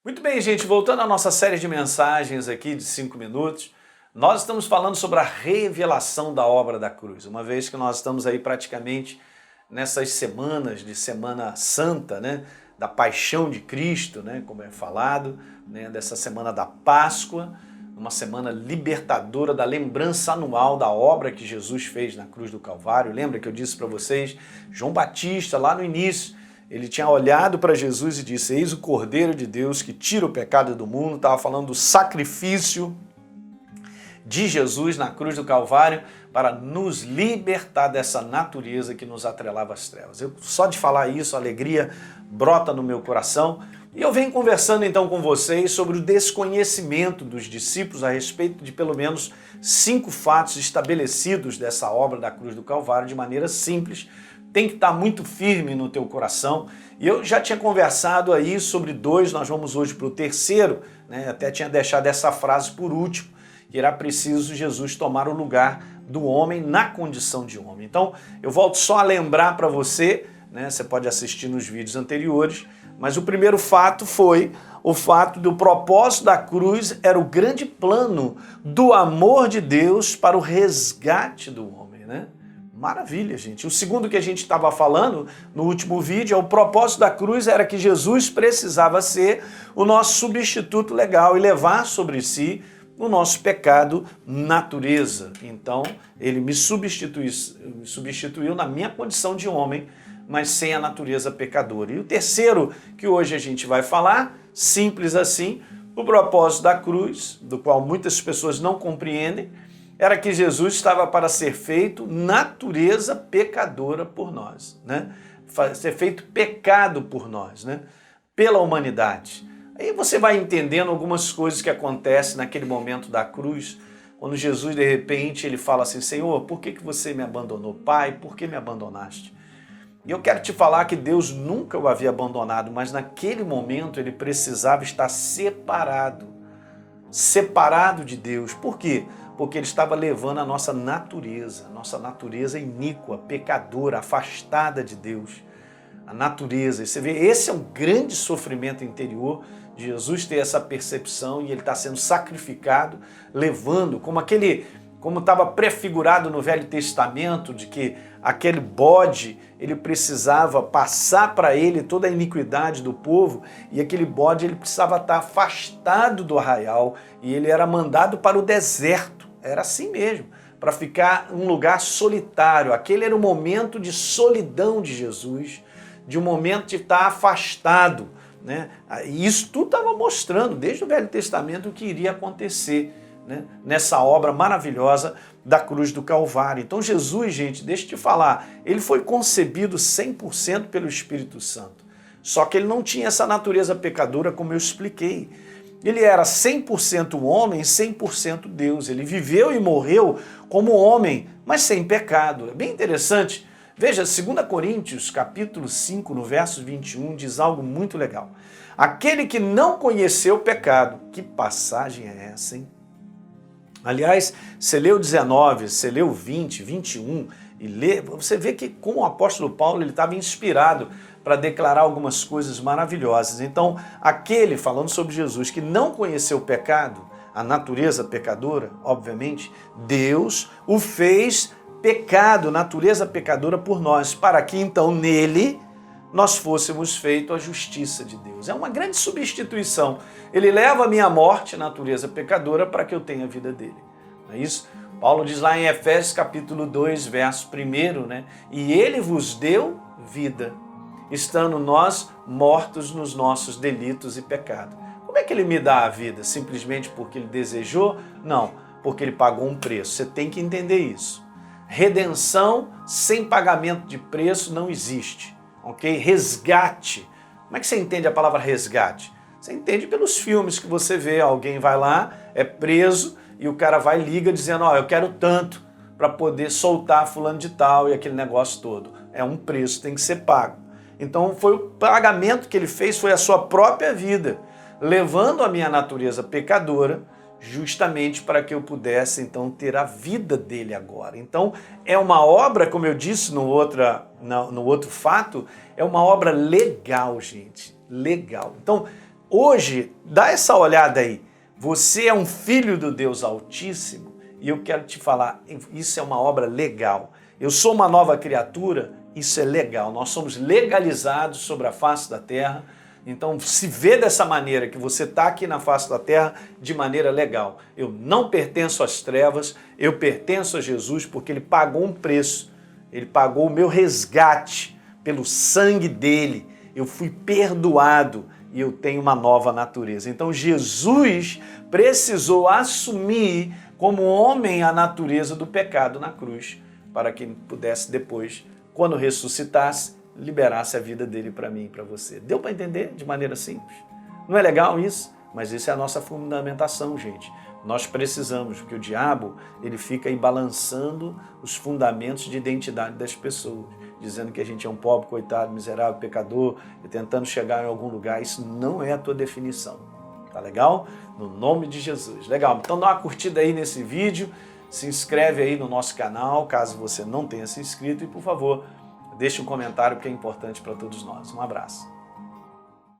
Muito bem, gente, voltando à nossa série de mensagens aqui de 5 minutos, nós estamos falando sobre a revelação da obra da cruz, uma vez que nós estamos aí praticamente nessas semanas de Semana Santa, né, da paixão de Cristo, né, como é falado, né, dessa semana da Páscoa, uma semana libertadora da lembrança anual da obra que Jesus fez na cruz do Calvário. Lembra que eu disse para vocês, João Batista, lá no início, ele tinha olhado para Jesus e disse, eis o Cordeiro de Deus que tira o pecado do mundo. Estava falando do sacrifício de Jesus na cruz do Calvário para nos libertar dessa natureza que nos atrelava às trevas. Só de falar isso, a alegria brota no meu coração. E eu venho conversando então com vocês sobre o desconhecimento dos discípulos a respeito de pelo menos 5 fatos estabelecidos dessa obra da cruz do Calvário de maneira simples. Tem que estar muito firme no teu coração. E eu já tinha conversado aí sobre 2, nós vamos hoje para o terceiro, né? Até tinha deixado essa frase por último, que era preciso Jesus tomar o lugar do homem na condição de homem. Então, eu volto só a lembrar para você, né? Você pode assistir nos vídeos anteriores, mas o primeiro fato foi o fato do propósito da cruz era o grande plano do amor de Deus para o resgate do homem, né? Maravilha, gente. O segundo que a gente estava falando no último vídeo é o propósito da cruz era que Jesus precisava ser o nosso substituto legal e levar sobre si o nosso pecado natureza. Então, ele me substituiu na minha condição de homem, mas sem a natureza pecadora. E o terceiro que hoje a gente vai falar, simples assim, o propósito da cruz, do qual muitas pessoas não compreendem, era que Jesus estava para ser feito natureza pecadora por nós, né? Ser feito pecado por nós, né? Pela humanidade. Aí você vai entendendo algumas coisas que acontecem naquele momento da cruz, quando Jesus, de repente, ele fala assim, Senhor, por que você me abandonou? Pai, por que me abandonaste? E eu quero te falar que Deus nunca o havia abandonado, mas naquele momento ele precisava estar separado de Deus. Por quê? Porque ele estava levando a nossa natureza iníqua, pecadora, afastada de Deus. A natureza, e você vê, esse é um grande sofrimento interior de Jesus ter essa percepção e ele está sendo sacrificado, levando, como estava prefigurado no Velho Testamento, de que aquele bode, ele precisava passar para ele toda a iniquidade do povo, e aquele bode ele precisava estar afastado do arraial, e ele era mandado para o deserto, era assim mesmo, para ficar em um lugar solitário. Aquele era o momento de solidão de Jesus, de um momento de estar afastado, né? E isso tudo estava mostrando, desde o Velho Testamento, o que iria acontecer, né, nessa obra maravilhosa da cruz do Calvário. Então Jesus, gente, deixa eu te falar, ele foi concebido 100% pelo Espírito Santo. Só que ele não tinha essa natureza pecadora, como eu expliquei. Ele era 100% homem, 100% Deus. Ele viveu e morreu como homem, mas sem pecado. É bem interessante. Veja, 2 Coríntios, capítulo 5, no verso 21, diz algo muito legal. Aquele que não conheceu o pecado, que passagem é essa, hein? Aliás, você leu 19, você leu 20, 21, e você vê que como o apóstolo Paulo ele estava inspirado para declarar algumas coisas maravilhosas. Então, aquele, falando sobre Jesus, que não conheceu o pecado, a natureza pecadora, obviamente, Deus o fez pecado, natureza pecadora por nós, para que então nele nós fôssemos feitos a justiça de Deus. É uma grande substituição. Ele leva a minha morte, natureza pecadora, para que eu tenha a vida dele. Não é isso? Paulo diz lá em Efésios capítulo 2, verso 1, né? E ele vos deu vida, estando nós mortos nos nossos delitos e pecados. Como é que ele me dá a vida? Simplesmente porque ele desejou? Não, porque ele pagou um preço. Você tem que entender isso. Redenção sem pagamento de preço não existe. Ok? Resgate. Como é que você entende a palavra resgate? Você entende pelos filmes que você vê, alguém vai lá, é preso e o cara vai e liga dizendo, ó, eu quero tanto para poder soltar fulano de tal e aquele negócio todo. É um preço, tem que ser pago. Então foi o pagamento que ele fez, foi a sua própria vida, levando a minha natureza pecadora justamente para que eu pudesse então ter a vida dele agora. Então é uma obra, como eu disse no outro fato, é uma obra legal, gente, legal. Então hoje, dá essa olhada aí. Você é um filho do Deus Altíssimo e eu quero te falar, isso é uma obra legal. Eu sou uma nova criatura, isso é legal. Nós somos legalizados sobre a face da terra. Então, se vê dessa maneira, que você está aqui na face da terra de maneira legal. Eu não pertenço às trevas, eu pertenço a Jesus porque Ele pagou um preço. Ele pagou o meu resgate pelo sangue dele. Eu fui perdoado e eu tenho uma nova natureza. Então, Jesus precisou assumir como homem a natureza do pecado na cruz, para que ele pudesse depois, quando ressuscitasse, liberasse a vida dele para mim e para você. Deu para entender de maneira simples? Não é legal isso? Mas isso é a nossa fundamentação, gente. Nós precisamos, porque o diabo ele fica aí balançando os fundamentos de identidade das pessoas, dizendo que a gente é um pobre, coitado, miserável, pecador, e tentando chegar em algum lugar. Isso não é a tua definição. Tá legal? No nome de Jesus. Legal. Então dá uma curtida aí nesse vídeo, se inscreve aí no nosso canal, caso você não tenha se inscrito, e por favor, deixe um comentário que é importante para todos nós. Um abraço.